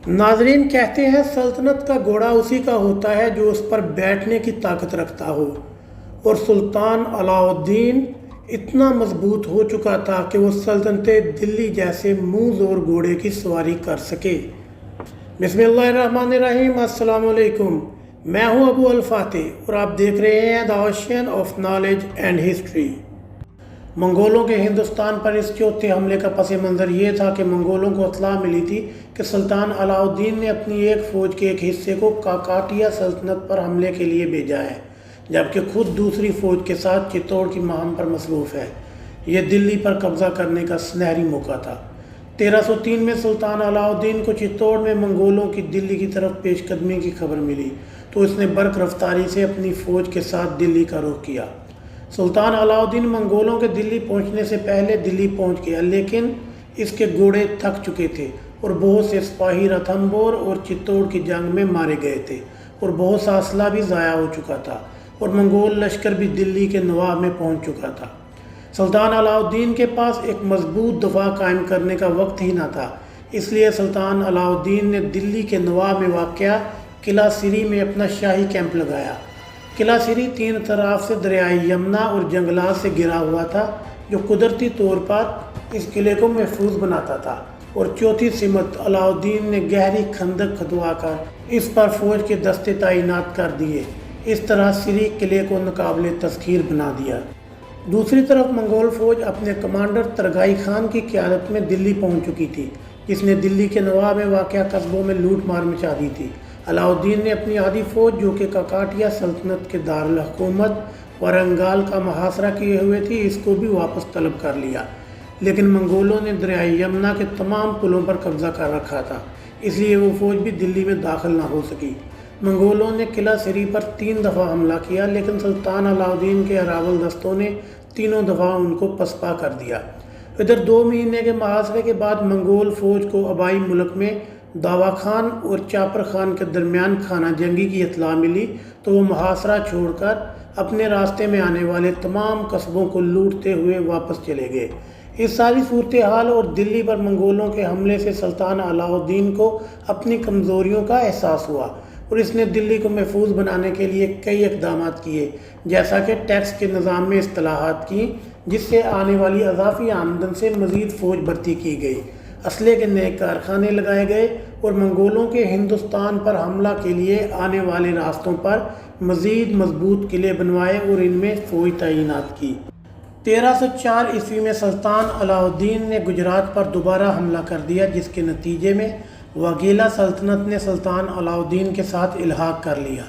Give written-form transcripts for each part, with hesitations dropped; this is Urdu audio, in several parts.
ناظرین کہتے ہیں سلطنت کا گھوڑا اسی کا ہوتا ہے جو اس پر بیٹھنے کی طاقت رکھتا ہو، اور سلطان علاء الدین اتنا مضبوط ہو چکا تھا کہ وہ سلطنت دلی جیسے منہ زور گھوڑے کی سواری کر سکے۔ بسم اللہ الرحمن الرحیم۔ السلام علیکم، میں ہوں ابو الفاتح اور آپ دیکھ رہے ہیں the ocean of knowledge and history. منگولوں کے ہندوستان پر اس چوتھے حملے کا پس منظر یہ تھا کہ منگولوں کو اطلاع ملی تھی کہ سلطان علاء الدین نے اپنی ایک فوج کے ایک حصے کو کاکاٹیا سلطنت پر حملے کے لیے بھیجا ہے، جبکہ خود دوسری فوج کے ساتھ چتوڑ کی مہم پر مصروف ہے۔ یہ دلی پر قبضہ کرنے کا سنہری موقع تھا۔ 1303 میں سلطان علاء الدین کو چتوڑ میں منگولوں کی دلی کی طرف پیش قدمی کی خبر ملی تو اس نے برق رفتاری سے اپنی فوج کے ساتھ دلی کا رخ کیا۔ سلطان علاء الدین منگولوں کے دلی پہنچنے سے پہلے دلی پہنچ گیا، لیکن اس کے گھوڑے تھک چکے تھے اور بہت سے سپاہی رتھمبور اور چتوڑ کی جنگ میں مارے گئے تھے، اور بہت سا اسلحہ بھی ضائع ہو چکا تھا، اور منگول لشکر بھی دلی کے نواح میں پہنچ چکا تھا۔ سلطان علاء الدین کے پاس ایک مضبوط دفاع قائم کرنے کا وقت ہی نہ تھا، اس لیے سلطان علاء الدین نے دلی کے نواح میں واقع قلعہ سری میں اپنا شاہی کیمپ لگایا۔ قلعہ سری تین طرف سے دریائے یمنا اور جنگلات سے گھرا ہوا تھا، جو قدرتی طور پر اس قلعے کو محفوظ بناتا تھا، اور چوتھی سمت علاء الدین نے گہری خندق کھدوا کر اس پر فوج کے دستے تعینات کر دیے۔ اس طرح سری قلعے کو ناقابل تسخیر بنا دیا۔ دوسری طرف منگول فوج اپنے کمانڈر ترگائی خان کی قیادت میں دلی پہنچ چکی تھی، جس نے دلی کے نواح میں واقع قصبوں میں لوٹ مار مچا دی تھی۔ علاء الدین نے اپنی آدھی فوج جو کہ کاکاٹیا سلطنت کے دارالحکومت وارنگال کا محاصرہ کیے ہوئے تھی، اس کو بھی واپس طلب کر لیا، لیکن منگولوں نے دریائے یمنا کے تمام پلوں پر قبضہ کر رکھا تھا، اس لیے وہ فوج بھی دلی میں داخل نہ ہو سکی۔ منگولوں نے قلعہ سری پر 3 دفعہ حملہ کیا، لیکن سلطان علاء الدین کے اراول دستوں نے تینوں دفعہ ان کو پسپا کر دیا۔ ادھر 2 مہینے کے محاصرے کے بعد منگول فوج کو آبائی ملک میں داوا خان اور چاپر خان کے درمیان خانہ جنگی کی اطلاع ملی تو وہ محاصرہ چھوڑ کر اپنے راستے میں آنے والے تمام قصبوں کو لوٹتے ہوئے واپس چلے گئے۔ اس ساری صورتحال اور دلی پر منگولوں کے حملے سے سلطان علاء الدین کو اپنی کمزوریوں کا احساس ہوا، اور اس نے دلی کو محفوظ بنانے کے لیے کئی اقدامات کیے، جیسا کہ ٹیکس کے نظام میں اصلاحات کی، جس سے آنے والی اضافی آمدن سے مزید فوج بھرتی کی گئی، اسلحے کے نئے کارخانے لگائے گئے، اور منگولوں کے ہندوستان پر حملہ کے لیے آنے والے راستوں پر مزید مضبوط قلعے بنوائے اور ان میں فوج تعینات کی۔ 1304 عیسوی میں سلطان علاء الدین نے گجرات پر دوبارہ حملہ کر دیا، جس کے نتیجے میں واگیلا سلطنت نے سلطان علاء الدین کے ساتھ الحاق کر لیا۔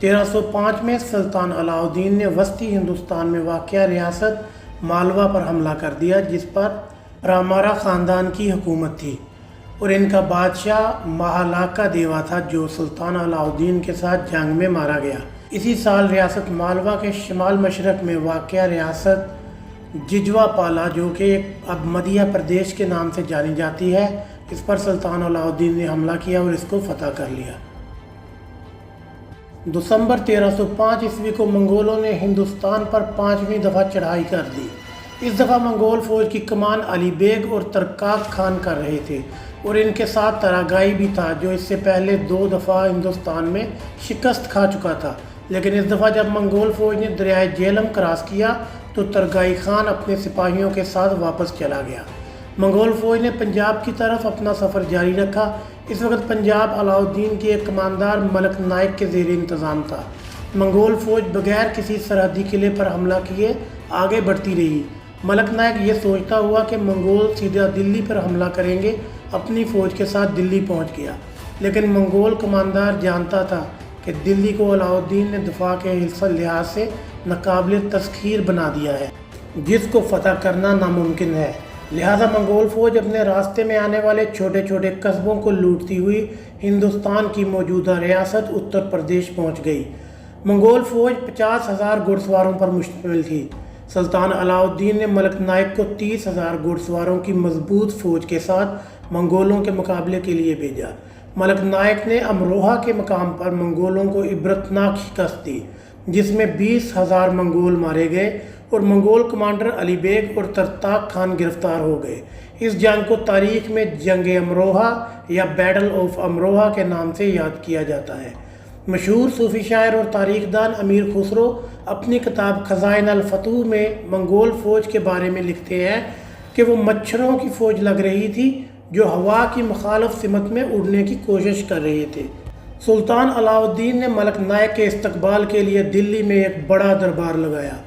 1305 میں سلطان علاء الدین نے وسطی ہندوستان میں واقع ریاست مالوا پر حملہ کر دیا، جس پر پرامارا خاندان کی حکومت تھی، اور ان کا بادشاہ مہالاکا دیوا تھا، جو سلطان علاء الدین کے ساتھ جنگ میں مارا گیا۔ اسی سال ریاست مالوا کے شمال مشرق میں واقع ریاست ججوا پالا، جو کہ اب مدھیہ پردیش کے نام سے جانی جاتی ہے، اس پر سلطان علاء الدین نے حملہ کیا اور اس کو فتح کر لیا۔ دسمبر 1305 عیسوی کو منگولوں نے ہندوستان پر 5ویں دفعہ چڑھائی کر دی۔ اس دفعہ منگول فوج کی کمان علی بیگ اور ترکاک خان کر رہے تھے، اور ان کے ساتھ تراگائی بھی تھا، جو اس سے پہلے 2 دفعہ ہندوستان میں شکست کھا چکا تھا، لیکن اس دفعہ جب منگول فوج نے دریائے جیلم کراس کیا تو ترگائی خان اپنے سپاہیوں کے ساتھ واپس چلا گیا۔ منگول فوج نے پنجاب کی طرف اپنا سفر جاری رکھا۔ اس وقت پنجاب علاء الدین کے ایک کماندار ملک نائک کے زیر انتظام تھا۔ منگول فوج بغیر کسی سرحدی قلعے پر حملہ کیے آگے بڑھتی رہی۔ ملک نائک یہ سوچتا ہوا کہ منگول سیدھا دلی پر حملہ کریں گے، اپنی فوج کے ساتھ دلی پہنچ گیا، لیکن منگول کماندار جانتا تھا کہ دلی کو علاء الدین نے دفاع کے لحاظ سے ناقابل تسخیر بنا دیا ہے، جس کو فتح کرنا ناممکن ہے۔ لہذا منگول فوج اپنے راستے میں آنے والے چھوٹے چھوٹے قصبوں کو لوٹتی ہوئی ہندوستان کی موجودہ ریاست اتر پردیش پہنچ گئی۔ منگول فوج 50,000 گھڑ سواروں پر مشتمل تھی۔ سلطان علاء الدین نے ملک نائک کو 30,000 گھڑ سواروں کی مضبوط فوج کے ساتھ منگولوں کے مقابلے کے لیے بھیجا۔ ملک نائک نے امروہہ کے مقام پر منگولوں کو عبرتناک شکست دی، جس میں 20,000 منگول مارے گئے اور منگول کمانڈر علی بیگ اور ترتاق خان گرفتار ہو گئے۔ اس جنگ کو تاریخ میں جنگ امروہہ یا بیٹل آف امروہہ کے نام سے یاد کیا جاتا ہے۔ مشہور صوفی شاعر اور تاریخ دان امیر خسرو اپنی کتاب خزائن الفتوح میں منگول فوج کے بارے میں لکھتے ہیں کہ وہ مچھروں کی فوج لگ رہی تھی جو ہوا کی مخالف سمت میں اڑنے کی کوشش کر رہے تھے۔ سلطان علاء الدین نے ملک نائک کے استقبال کے لیے دلی میں ایک بڑا دربار لگایا۔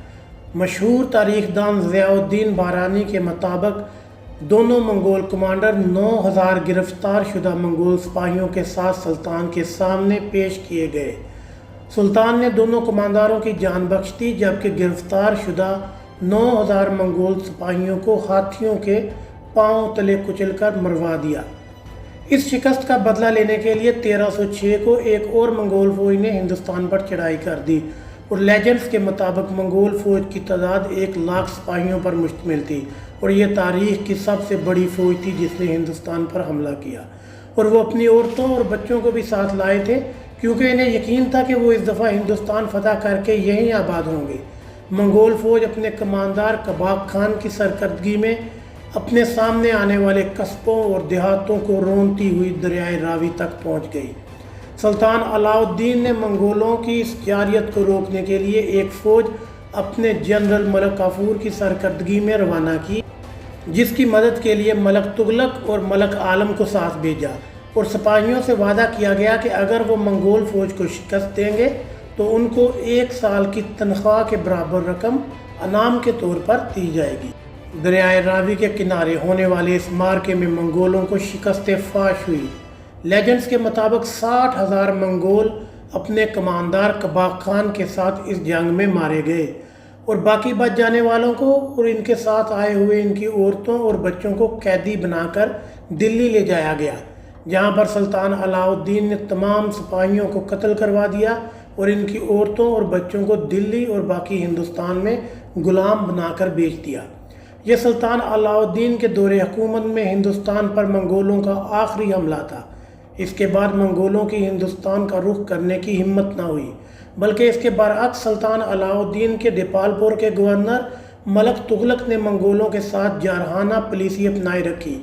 مشہور تاریخ دان ضیاء الدین بارانی کے مطابق دونوں منگول کمانڈر 9000 گرفتار شدہ منگول سپاہیوں کے ساتھ سلطان کے سامنے پیش کیے گئے۔ سلطان نے دونوں کمانداروں کی جان بخش دی، جبکہ گرفتار شدہ 9000 منگول سپاہیوں کو ہاتھیوں کے پاؤں تلے کچل کر مروا دیا۔ اس شکست کا بدلہ لینے کے لیے 1306 کو ایک اور منگول فوج نے ہندوستان پر چڑھائی کر دی اور لیجنڈز کے مطابق منگول فوج کی تعداد 1,00,000 سپاہیوں پر مشتمل تھی اور یہ تاریخ کی سب سے بڑی فوج تھی جس نے ہندوستان پر حملہ کیا، اور وہ اپنی عورتوں اور بچوں کو بھی ساتھ لائے تھے کیونکہ انہیں یقین تھا کہ وہ اس دفعہ ہندوستان فتح کر کے یہیں آباد ہوں گے۔ منگول فوج اپنے کماندار کباغ خان کی سرکردگی میں اپنے سامنے آنے والے قصبوں اور دیہاتوں کو رونتی ہوئی دریائے راوی تک پہنچ گئی۔ سلطان علاء الدین نے منگولوں کی اس جارحیت کو روکنے کے لیے ایک فوج اپنے جنرل ملک کافور کی سرکردگی میں روانہ کی، جس کی مدد کے لیے ملک تغلق اور ملک عالم کو ساتھ بھیجا، اور سپاہیوں سے وعدہ کیا گیا کہ اگر وہ منگول فوج کو شکست دیں گے تو ان کو 1 سال کی تنخواہ کے برابر رقم انعام کے طور پر دی جائے گی۔ دریائے راوی کے کنارے ہونے والے اس مارکے میں منگولوں کو شکست فاش ہوئی۔ لیجنڈز کے مطابق 60,000 منگول اپنے کماندار کباغ خان کے ساتھ اس جنگ میں مارے گئے، اور باقی بچ جانے والوں کو اور ان کے ساتھ آئے ہوئے ان کی عورتوں اور بچوں کو قیدی بنا کر دلی لے جایا گیا، جہاں پر سلطان علاء الدین نے تمام سپاہیوں کو قتل کروا دیا اور ان کی عورتوں اور بچوں کو دلی اور باقی ہندوستان میں غلام بنا کر بیچ دیا۔ یہ سلطان علاء الدین کے دور حکومت میں ہندوستان پر منگولوں کا آخری حملہ تھا۔ اس کے بعد منگولوں کی ہندوستان کا رخ کرنے کی ہمت نہ ہوئی، بلکہ اس کے برعکس سلطان علاء الدین کے دیپال پور کے گورنر ملک تغلق نے منگولوں کے ساتھ جارحانہ پالیسی اپنائے رکھی۔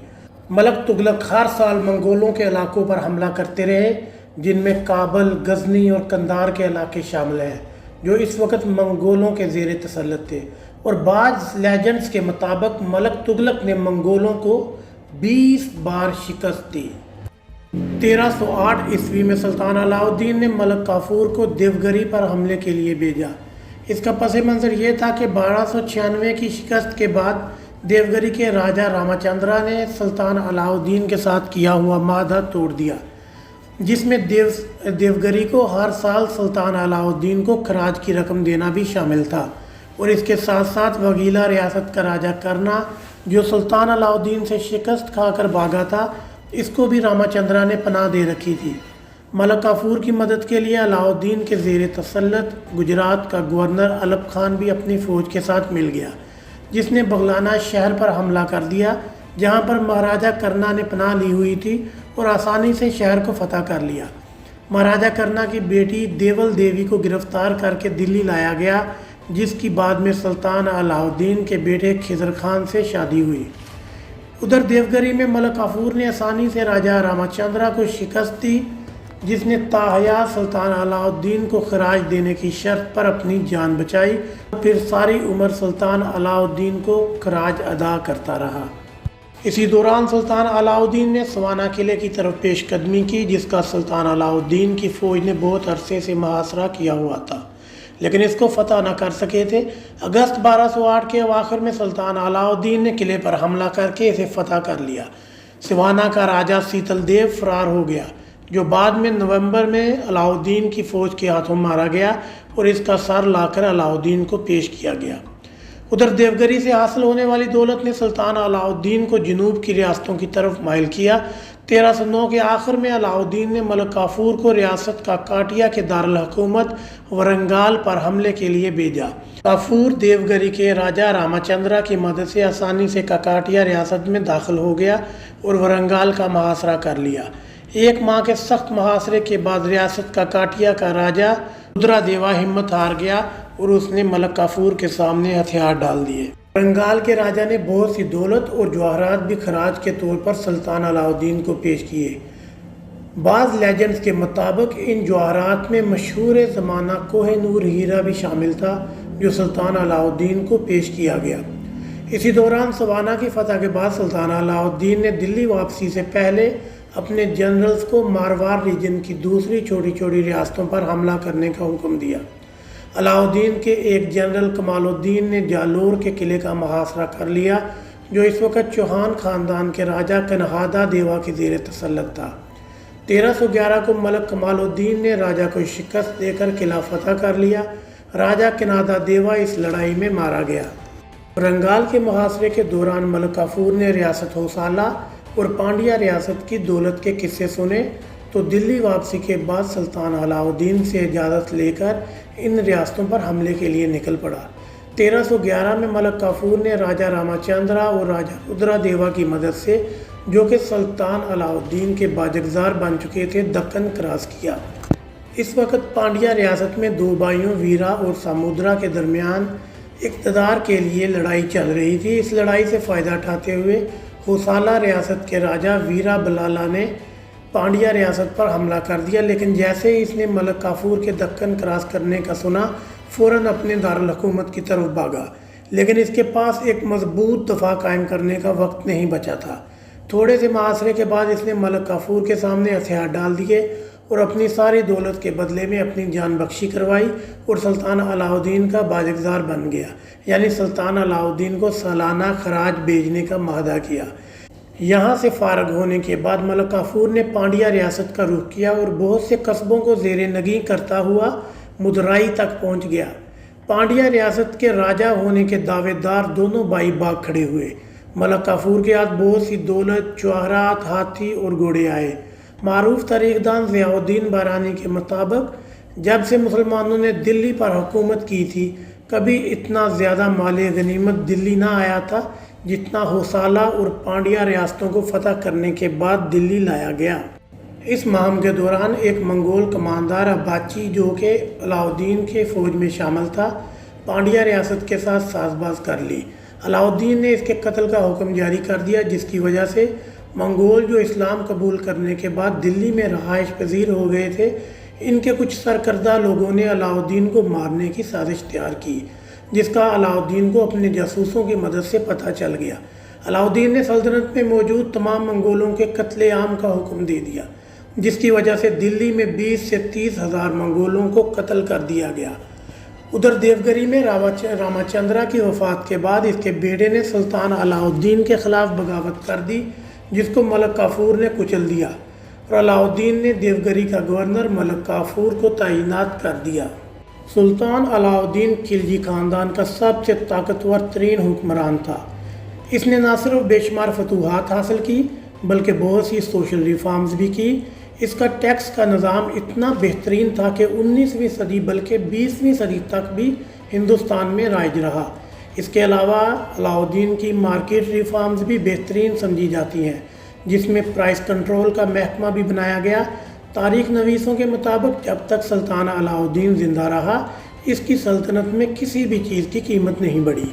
ملک تغلق ہر سال منگولوں کے علاقوں پر حملہ کرتے رہے، جن میں کابل، غزنی اور قندھار کے علاقے شامل ہیں جو اس وقت منگولوں کے زیر تسلط تھے، اور بعض لیجنڈز کے مطابق ملک تغلق نے منگولوں کو 20 بار شکست دی۔ 1308 عیسوی میں سلطان علاء الدین نے ملک کافور کو دیوگری پر حملے کے لیے بھیجا۔ اس کا پس منظر یہ تھا کہ 1296 کی شکست کے بعد دیوگری کے راجہ راما چندرا نے سلطان علاء الدین کے ساتھ کیا ہوا معاہدہ توڑ دیا، جس میں دیوگری کو ہر سال سلطان علاء الدین کو خراج کی رقم دینا بھی شامل تھا، اور اس کے ساتھ ساتھ وگیلا ریاست کا راجہ کرنا جو سلطان علاء الدین سے شکست کھا کر بھاگا تھا، اس کو بھی راما چندرا نے پناہ دے رکھی تھی۔ ملک کافور کی مدد کے لیے علاء الدین کے زیر تسلط گجرات کا گورنر الب خان بھی اپنی فوج کے ساتھ مل گیا، جس نے بغلانہ شہر پر حملہ کر دیا، جہاں پر مہاراجہ کرنا نے پناہ لی ہوئی تھی، اور آسانی سے شہر کو فتح کر لیا۔ مہاراجہ کرنا کی بیٹی دیول دیوی کو گرفتار کر کے دلی لایا گیا، جس کی بعد میں سلطان علاء الدین کے بیٹے خضر خان سے شادی ہوئی۔ ادھر دیوگری میں ملک کافور نے آسانی سے راجہ راما چندرا کو شکست دی، جس نے تاحیات سلطان علاء الدین کو خراج دینے کی شرط پر اپنی جان بچائی، پھر ساری عمر سلطان علاء الدین کو خراج ادا کرتا رہا۔ اسی دوران سلطان علاء الدین نے سوانہ قلعے کی طرف پیش قدمی کی، جس کا سلطان علاء الدین کی فوج نے بہت عرصے سے محاصرہ کیا ہوا تھا، لیکن اس کو فتح نہ کر سکے تھے۔ اگست 1208 کے اواخر میں سلطان علاء الدین نے قلعے پر حملہ کر کے اسے فتح کر لیا۔ سوانہ کا راجہ سیتل دیو فرار ہو گیا، جو بعد میں نومبر میں علاء الدین کی فوج کے ہاتھوں مارا گیا، اور اس کا سر لا کر علاء الدین کو پیش کیا گیا۔ ادھر دیوگری سے حاصل ہونے والی دولت نے سلطان علاء الدین کو جنوب کی ریاستوں کی طرف مائل کیا۔ 1309 کے آخر میں علاء الدین نے ملک کافور کو ریاست کاکاٹیا کے دارالحکومت ورنگال پر حملے کے لیے بھیجا۔ کافور دیوگری کے راجہ راما چندرا کی مدد سے آسانی سے کاکاٹیا ریاست میں داخل ہو گیا اور ورنگال کا محاصرہ کر لیا۔ 1 ماہ کے سخت محاصرے کے بعد ریاست کاکاٹیا کا راجہ رودرا دیوا ہمت ہار گیا اور اس نے ملک کافور کے سامنے ہتھیار ڈال دیے۔ بنگال کے راجا نے بہت سی دولت اور جواہرات بھی خراج کے طور پر سلطان علاء الدین کو پیش کیے۔ بعض لیجنڈز کے مطابق ان جواہرات میں مشہور زمانہ کوہ نور ہیرا بھی شامل تھا جو سلطان علاء الدین کو پیش کیا گیا۔ اسی دوران سوانہ کی فتح کے بعد سلطان علاء الدین نے دلی واپسی سے پہلے اپنے جنرلز کو ماروار ریجن کی دوسری چھوٹی چھوٹی ریاستوں پر حملہ کرنے کا حکم دیا۔ علاء الدین کے ایک جنرل کمال الدین نے جالور کے قلعے کا محاصرہ کر لیا جو اس وقت چوہان خاندان کے راجہ کنہادا دیوا کے زیر تسلط تھا۔ 1311 کو ملک کمال الدین نے راجہ کو شکست دے کر قلعہ فتح کر لیا۔ راجہ کنہادا دیوا اس لڑائی میں مارا گیا۔ رنگال کے محاصرے کے دوران ملک کافور نے ریاست ہوسالہ اور پانڈیا ریاست کی دولت کے قصے سنے تو دلی واپسی کے بعد سلطان علاء الدین سے اجازت لے کر ان ریاستوں پر حملے کے لیے نکل پڑا۔ 1311 میں ملک کافور نے راجہ راماچندرا اور راجہ رودرا دیوا کی مدد سے جو کہ سلطان علاء الدین کے باجگزار بن چکے تھے دکن کراس کیا۔ اس وقت پانڈیا ریاست میں دو بھائیوں ویرا اور سامودرا کے درمیان اقتدار کے لیے لڑائی چل رہی تھی۔ اس لڑائی سے فائدہ اٹھاتے ہوئے ہوسالہ ریاست کے راجہ ویرا بلالا نے پانڈیا ریاست پر حملہ کر دیا، لیکن جیسے ہی اس نے ملک کافور کے دکن کراس کرنے کا سنا فوراً اپنے دارالحکومت کی طرف بھاگا، لیکن اس کے پاس ایک مضبوط دفاع قائم کرنے کا وقت نہیں بچا تھا۔ تھوڑے سے محاصرے کے بعد اس نے ملک کافور کے سامنے ہتھیار ڈال دیے اور اپنی ساری دولت کے بدلے میں اپنی جان بخشی کروائی اور سلطان علاء الدین کا باجگزار بن گیا، یعنی سلطان علاء الدین کو سالانہ خراج بھیجنے کا معاہدہ کیا۔ یہاں سے فارغ ہونے کے بعد ملک کافور نے پانڈیا ریاست کا رخ کیا اور بہت سے قصبوں کو زیر نگیں کرتا ہوا مدرائی تک پہنچ گیا۔ پانڈیا ریاست کے راجہ ہونے کے دعوے دار دونوں بھائی بھاگ کھڑے ہوئے۔ ملک کافور کے ہاتھ بہت سی دولت، جواہرات، ہاتھی اور گھوڑے آئے۔ معروف تاریخ دان ضیاء الدین بارانی کے مطابق جب سے مسلمانوں نے دلی پر حکومت کی تھی کبھی اتنا زیادہ مال غنیمت دلی نہ آیا تھا جتنا ہوسالہ اور پانڈیا ریاستوں کو فتح کرنے کے بعد دلی لایا گیا۔ اس مہم کے دوران ایک منگول کماندار اباچی جو کہ علاء الدین کے فوج میں شامل تھا پانڈیا ریاست کے ساتھ ساز باز کر لی۔ علاء الدین نے اس کے قتل کا حکم جاری کر دیا، جس کی وجہ سے منگول جو اسلام قبول کرنے کے بعد دلی میں رہائش پذیر ہو گئے تھے، ان کے کچھ سرکردہ لوگوں نے علاء الدین کو مارنے کی سازش تیار کی، جس کا علاء الدین کو اپنے جاسوسوں کی مدد سے پتہ چل گیا۔ علاء الدین نے سلطنت میں موجود تمام منگولوں کے قتل عام کا حکم دے دیا، جس کی وجہ سے دلی میں 20 سے 30 ہزار منگولوں کو قتل کر دیا گیا۔ ادھر دیوگری میں راماچندرا کی وفات کے بعد اس کے بیٹے نے سلطان علاء الدین کے خلاف بغاوت کر دی، جس کو ملک کافور نے کچل دیا اور علاء الدین نے دیوگری کا گورنر ملک کافور کو تعینات کر دیا۔ سلطان علاء الدین خلجی خاندان کا سب سے طاقتور ترین حکمران تھا۔ اس نے نہ صرف بے شمار فتوحات حاصل کی بلکہ بہت سی سوشل ریفارمز بھی کی۔ اس کا ٹیکس کا نظام اتنا بہترین تھا کہ 19ویں صدی بلکہ 20ویں صدی تک بھی ہندوستان میں رائج رہا۔ اس کے علاوہ علاء الدین کی مارکیٹ ریفارمز بھی بہترین سمجھی جاتی ہیں، جس میں پرائس کنٹرول کا محکمہ بھی بنایا گیا۔ تاریخ نویسوں کے مطابق جب تک سلطان علاء الدین زندہ رہا اس کی سلطنت میں کسی بھی چیز کی قیمت نہیں بڑھی۔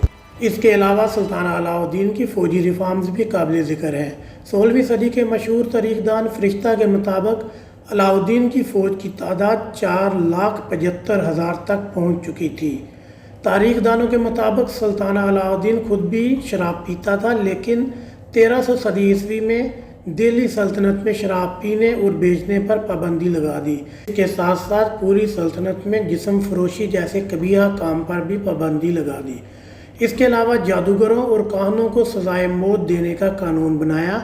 اس کے علاوہ سلطان علاء الدین کی فوجی ریفارمز بھی قابل ذکر ہیں۔ 16ویں صدی کے مشہور تاریخ دان فرشتہ کے مطابق علاء الدین کی فوج کی تعداد 4,75,000 تک پہنچ چکی تھی۔ تاریخ دانوں کے مطابق سلطان علاء الدین خود بھی شراب پیتا تھا، لیکن 1300 صدی عیسوی میں دہلی سلطنت میں شراب پینے اور بیچنے پر پابندی لگا دی۔ اس کے ساتھ ساتھ پوری سلطنت میں جسم فروشی جیسے قبیحہ کام پر بھی پابندی لگا دی۔ اس کے علاوہ جادوگروں اور کاہنوں کو سزائے موت دینے کا قانون بنایا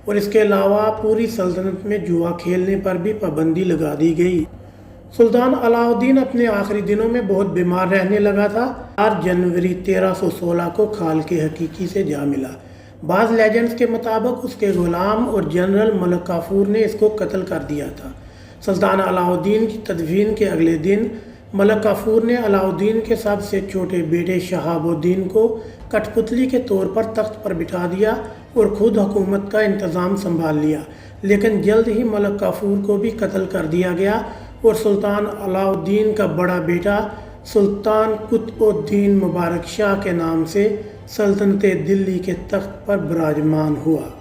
اور اس کے علاوہ پوری سلطنت میں جوا کھیلنے پر بھی پابندی لگا دی گئی۔ سلطان علاء الدین اپنے آخری دنوں میں بہت بیمار رہنے لگا تھا۔ 4 جنوری 1316 کو کھال کے حقیقی سے جا ملا۔ بعض لیجنڈز کے مطابق اس کے غلام اور جنرل ملک کافور نے اس کو قتل کر دیا تھا۔ سلطان علاء الدین کی تدفین کے اگلے دن ملک کافور نے علاء الدین کے سب سے چھوٹے بیٹے شہاب الدین کو کٹھ پتلی کے طور پر تخت پر بٹھا دیا اور خود حکومت کا انتظام سنبھال لیا، لیکن جلد ہی ملک کافور کو بھی قتل کر دیا گیا اور سلطان علاء الدین کا بڑا بیٹا سلطان قطب الدین مبارک شاہ کے نام سے سلطنت دلی کے تخت پر براجمان ہوا۔